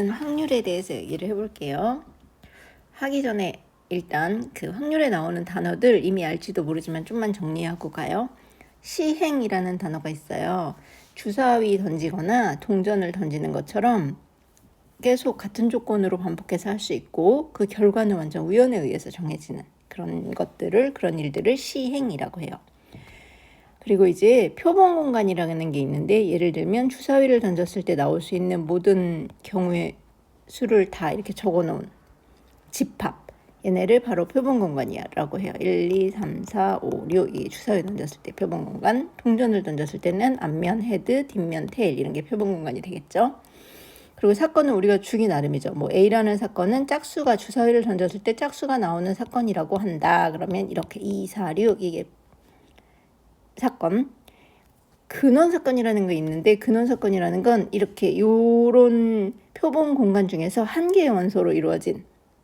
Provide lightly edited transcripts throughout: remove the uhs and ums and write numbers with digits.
확률에 대해서 얘기를 해볼게요. 하기 전에 일단 그 확률에 나오는 단어들 이미 알지도 모르지만 좀만 정리하고 가요. 시행이라는 단어가 있어요. 주사위 던지거나 동전을 던지는 것처럼 계속 같은 조건으로 반복해서 할 수 있고 그 결과는 완전 우연에 의해서 정해지는 그런 일들을 시행이라고 해요. 그리고 이제 표본 공간이라는 게 있는데, 예를 들면 주사위를 던졌을 때 나올 수 있는 모든 경우의 수를 다 이렇게 적어 놓은 집합, 얘네를 바로 표본 공간이라고 해요. 1, 2, 3, 4, 5, 6. 이게 주사위 던졌을 때 표본 공간, 동전을 던졌을 때는 앞면 헤드, 뒷면 테일, 이런 게 표본 공간이 되겠죠. 그리고 사건은 우리가 주기 나름이죠. 뭐 A라는 사건은 짝수가 주사위를 던졌을 때 짝수가 나오는 사건이라고 한다. 그러면 이렇게 2, 4, 6 이게 사건. 근원 사건이라는 거 있는데, 근원 사건이라는 건 이렇게 요런 표본 공간 중에서 한 개의 원소로 이루어진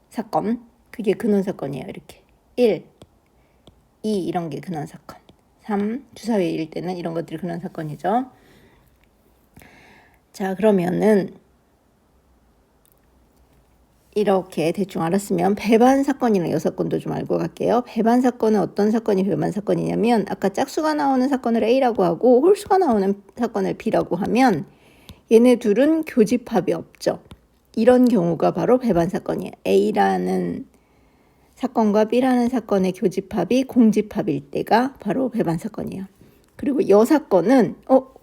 사건, 그게 근원 사건이에요. 이렇게 1, 2 이런 게 근원 사건, 3 주사위일 때는 이런 것들이 근원 사건이죠. 자, 그러면은 이렇게 대충 알았으면 배반 사건이랑 여사건도 좀 알고 갈게요. 배반 사건은 어떤 사건이 배반 사건이냐면, 아까 짝수가 나오는 사건을 A라고 하고 홀수가 나오는 사건을 B라고 하면 얘네 둘은 교집합이 없죠. 이런 경우가 바로 배반 사건이에요. A라는 사건과 B라는 사건의 교집합이 공집합일 때가 바로 배반 사건이에요. 그리고 여사건은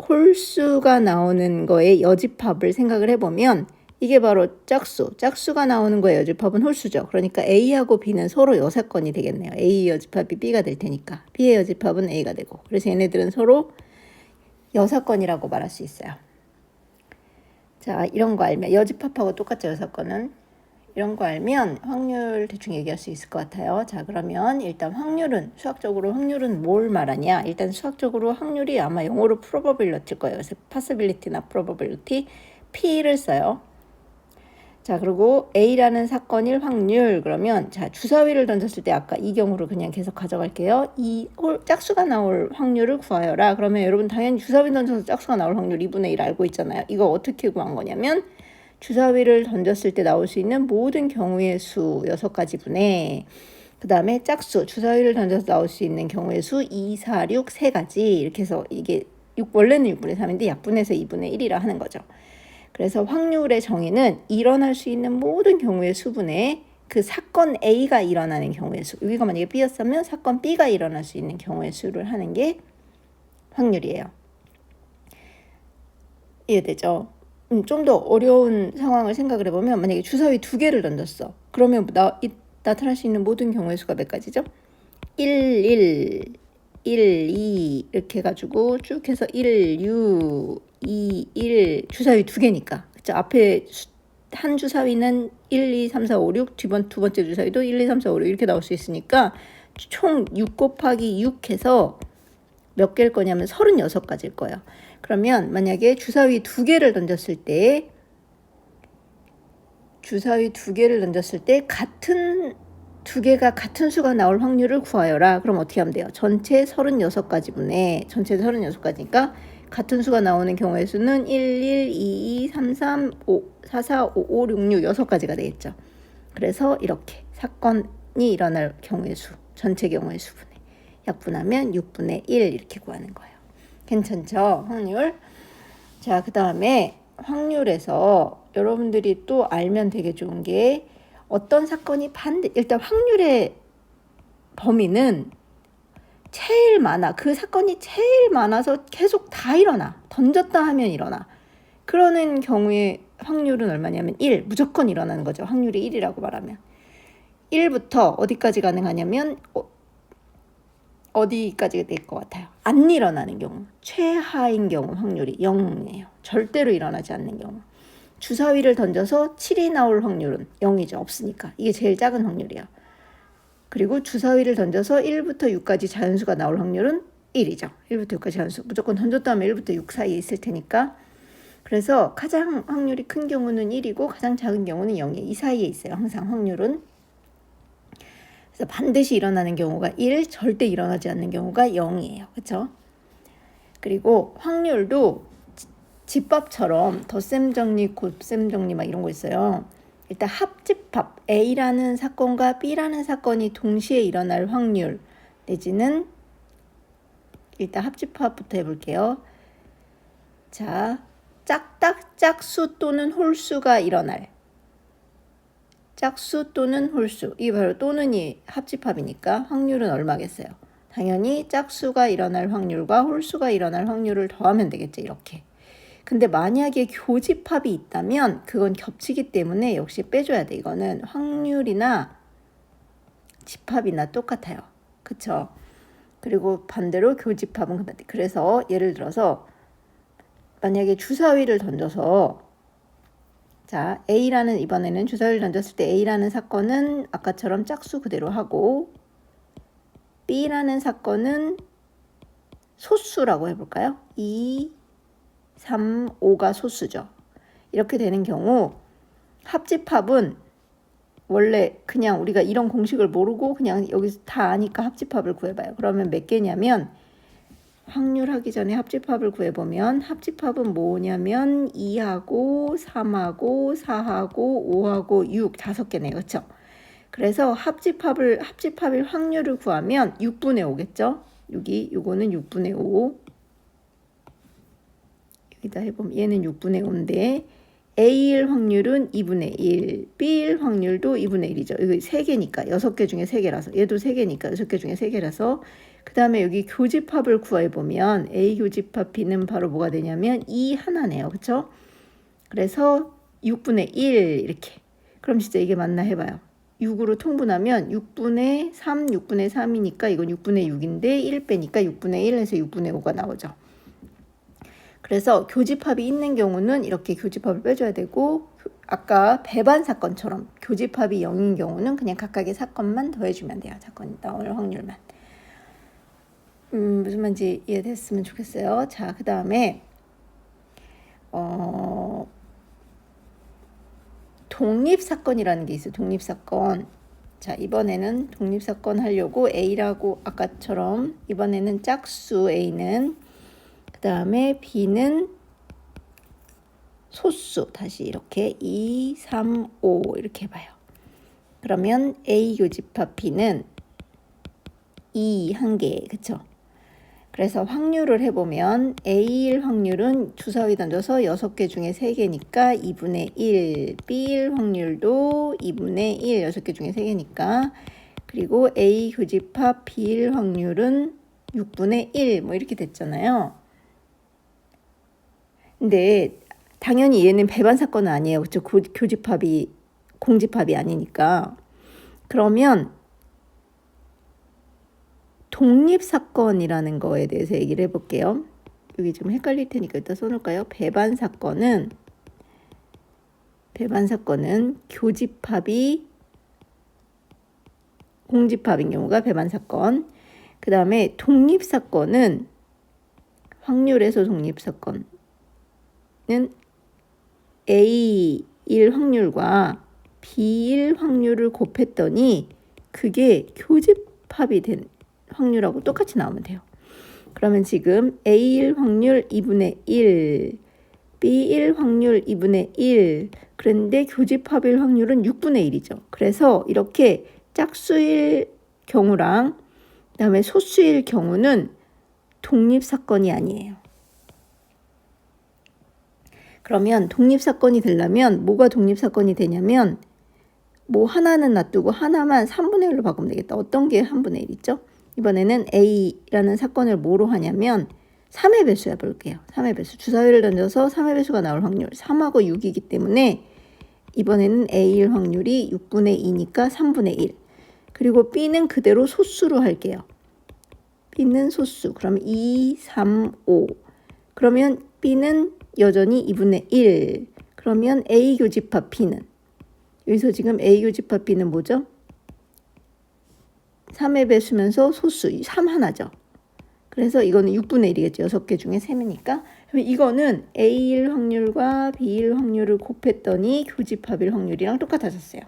홀수가 나오는 거에 여집합을 생각을 해보면 이게 바로 짝수가 나오는 거에 여집합은 홀수죠. 그러니까 A하고 B는 서로 여사건이 되겠네요. A 여집합이 B가 될 테니까 B의 여집합은 A가 되고, 그래서 얘네들은 서로 여사건이라고 말할 수 있어요. 자, 이런 거 알면, 여집합하고 똑같죠, 여사건은. 이런 거 알면 확률 대충 얘기할 수 있을 것 같아요. 자, 그러면 일단 수학적으로 확률은 뭘 말하냐? 일단 수학적으로 확률이 아마 영어로 probability일 거예요. 그래서 possibility나 probability, P를 써요. 자, 그리고 A라는 사건일 확률, 그러면 자, 주사위를 던졌을 때 아까 이 경우로 그냥 계속 가져갈게요. 이 짝수가 나올 확률을 구하여라. 그러면 여러분 당연히 주사위 던져서 짝수가 나올 확률 2분의 1 알고 있잖아요. 이거 어떻게 구한 거냐면, 주사위를 던졌을 때 나올 수 있는 모든 경우의 수 6가지 분의, 그 다음에 짝수, 주사위를 던져서 나올 수 있는 경우의 수 2, 4, 6 3가지, 이렇게 해서 이게 원래는 6분의 3인데 약분해서 2분의 1이라 하는 거죠. 그래서 확률의 정의는 일어날 수 있는 모든 경우의 수분의 그 사건 A가 일어나는 경우의 수, 여기가 만약에 B였으면 사건 B가 일어날 수 있는 경우의 수를 하는 게 확률이에요. 이해되죠? 좀 더 어려운 상황을 생각을 해보면, 만약에 주사위 2개를 던졌어. 그러면 나타날 수 있는 모든 경우의 수가 몇 가지죠? 1, 2 이렇게 해가지고 쭉 해서 1, 6, 2, 1, 주사위 2개니까. 그쵸? 앞에 한 주사위는 1, 2, 3, 4, 5, 6, 두 번째 주사위도 1, 2, 3, 4, 5, 6 이렇게 나올 수 있으니까 총 6 곱하기 6 해서 몇 개일 거냐면 36가지일 거예요. 그러면 만약에 주사위 2개를 던졌을 때 같은 2개가 같은 수가 나올 확률을 구하여라. 그럼 어떻게 하면 돼요? 전체 36가지 분의, 전체 36가지니까 같은 수가 나오는 경우의 수는 1, 1, 2, 2, 3, 3, 5, 4, 4, 5, 5, 6, 6 6가지가 되겠죠. 그래서 이렇게 사건이 일어날 경우의 수, 전체 경우의 수분의 약분하면 6분의 1 이렇게 구하는 거예요. 괜찮죠? 확률. 자, 그 다음에 확률에서 여러분들이 또 알면 되게 좋은 게, 어떤 사건이 일단 확률의 범위는 제일 많아. 그 사건이 제일 많아서 계속 다 일어나. 던졌다 하면 일어나. 그러는 경우에 확률은 얼마냐면 1. 무조건 일어나는 거죠. 확률이 1이라고 말하면. 1부터 어디까지 가능하냐면 어디까지 될 것 같아요? 안 일어나는 경우, 최하인 경우 확률이 0이에요. 절대로 일어나지 않는 경우. 주사위를 던져서 7이 나올 확률은 0이죠. 없으니까. 이게 제일 작은 확률이야. 그리고 주사위를 던져서 1부터 6까지 자연수가 나올 확률은 1이죠. 1부터 6까지 자연수. 무조건 던졌다 하면 1부터 6 사이에 있을 테니까. 그래서 가장 확률이 큰 경우는 1이고 가장 작은 경우는 0이에요. 이 사이에 있어요. 항상 확률은. 그래서 반드시 일어나는 경우가 1, 절대 일어나지 않는 경우가 0이에요. 그렇죠? 그리고 확률도 집밥처럼 덧셈 정리, 곱셈 정리 막 이런 거 있어요. 일단 합집합, A라는 사건과 B라는 사건이 동시에 일어날 확률 내지는 일단 합집합부터 해볼게요. 자, 짝수 또는 홀수가 일어날. 짝수 또는 홀수. 이게 바로 또는이 합집합이니까 확률은 얼마겠어요? 당연히 짝수가 일어날 확률과 홀수가 일어날 확률을 더하면 되겠죠. 이렇게. 근데 만약에 교집합이 있다면 그건 겹치기 때문에 역시 빼줘야 돼. 이거는 확률이나 집합이나 똑같아요. 그쵸? 그리고 반대로 교집합은 그래서 예를 들어서 만약에 주사위를 던져서 자 A라는 이번에는 주사위를 던졌을 때 A라는 사건은 아까처럼 짝수 그대로 하고 B라는 사건은 소수라고 해볼까요? 2, 3, 5가 소수죠. 이렇게 되는 경우 합집합은 원래 그냥 우리가 이런 공식을 모르고 그냥 여기서 다 아니까 합집합을 구해봐요. 그러면 몇 개냐면 확률 하기 전에 합집합을 구해보면 합집합은 뭐냐면 2하고 3하고 4하고 5하고 6 5개네요. 그렇죠? 그래서 합집합의 확률을 구하면 6분의 5겠죠? 요거는 6분의 5. 여기다 해보면 얘는 6분의 5인데 A일 확률은 2분의 1, B일 확률도 2분의 1이죠. 여기 3개니까 6개 중에 3개라서 얘도 3개니까 6개 중에 3개라서 그 다음에 여기 교집합을 구해보면 A 교집합 B는 바로 뭐가 되냐면 2 하나네요. 그렇죠? 그래서 6분의 1 이렇게. 그럼 진짜 이게 맞나 해봐요. 6으로 통분하면 6분의 3, 6분의 3이니까 이건 6분의 6인데 1 빼니까 6분의 1 해서 6분의 5가 나오죠. 그래서 교집합이 있는 경우는 이렇게 교집합을 빼줘야 되고 아까 배반 사건처럼 교집합이 0인 경우는 그냥 각각의 사건만 더해주면 돼요. 사건이 나올 확률만. 무슨 말인지 이해됐으면 좋겠어요. 자, 그 다음에 독립사건이라는 게 있어요. 독립사건. 자, 이번에는 독립사건 하려고 A라고 아까처럼 이번에는 짝수 A는 그 다음에 B는 소수 다시 이렇게 2, 3, 5 이렇게 해봐요. 그러면 A 교집합 B는 2 한 개, 그쵸? 그래서 확률을 해보면 A일 확률은 주사위 던져서 6개 중에 3개니까 2분의 1, B일 확률도 2분의 1, 6개 중에 3개니까 그리고 A 교집합 B일 확률은 6분의 1 뭐 이렇게 됐잖아요. 근데 당연히 얘는 배반 사건은 아니에요. 그렇죠? 교집합이 공집합이 아니니까. 그러면 독립사건이라는 거에 대해서 얘기를 해볼게요. 여기 좀 헷갈릴 테니까 일단 써놓을까요? 배반 사건은 교집합이 공집합인 경우가 배반 사건. 그 다음에 독립사건은 확률에서 독립사건은 A일 확률과 B일 확률을 곱했더니 그게 교집합이 된 확률하고 똑같이 나오면 돼요. 그러면 지금 A일 확률 2분의 1, B일 확률 2분의 1, 그런데 교집합일 확률은 6분의 1이죠. 그래서 이렇게 짝수일 경우랑 그다음에 소수일 경우는 독립사건이 아니에요. 그러면 독립사건이 되려면 뭐가 독립사건이 되냐면 뭐 하나는 놔두고 하나만 3분의 1로 바꾸면 되겠다. 어떤 게 3분의 1 있죠? 이번에는 A라는 사건을 뭐로 하냐면 3의 배수 해볼게요. 3의 배수. 주사위를 던져서 3의 배수가 나올 확률 3하고 6이기 때문에 이번에는 A일 확률이 6분의 2니까 3분의 1. 그리고 B는 그대로 소수로 할게요. B는 소수. 그럼 2, 3, 5. 그러면 B는 여전히 2분의 1. 그러면 A 교집합 B는 여기서 지금 A 교집합 B는 뭐죠? 3의 배수면서 소수 3 하나죠. 그래서 이거는 6분의 1이겠죠. 6개 중에 3이니까. 이거는 A일 확률과 B일 확률을 곱했더니 교집합일 확률이랑 똑같아졌어요.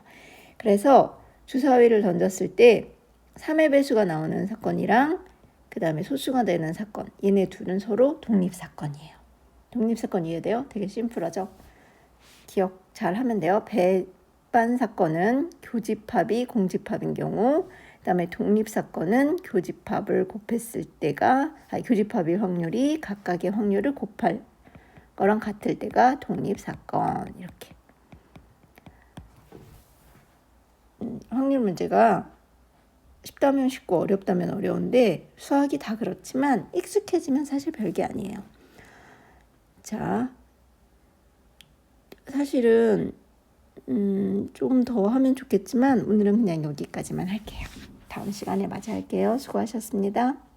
그래서 주사위를 던졌을 때 3의 배수가 나오는 사건이랑 그 다음에 소수가 되는 사건, 얘네 둘은 서로 독립사건이에요. 독립사건 이해돼요? 되게 심플하죠? 기억 잘 하면 돼요. 배반 사건은 교집합이 공집합인 경우, 그다음에 독립사건은 교집합을 곱했을 때가, 교집합의 확률이 각각의 확률을 곱할 거랑 같을 때가 독립사건. 이렇게. 확률 문제가 쉽다면 쉽고 어렵다면 어려운데 수학이 다 그렇지만 익숙해지면 사실 별게 아니에요. 자, 사실은 조금 더 하면 좋겠지만 오늘은 그냥 여기까지만 할게요. 다음 시간에 마저 할게요. 수고하셨습니다.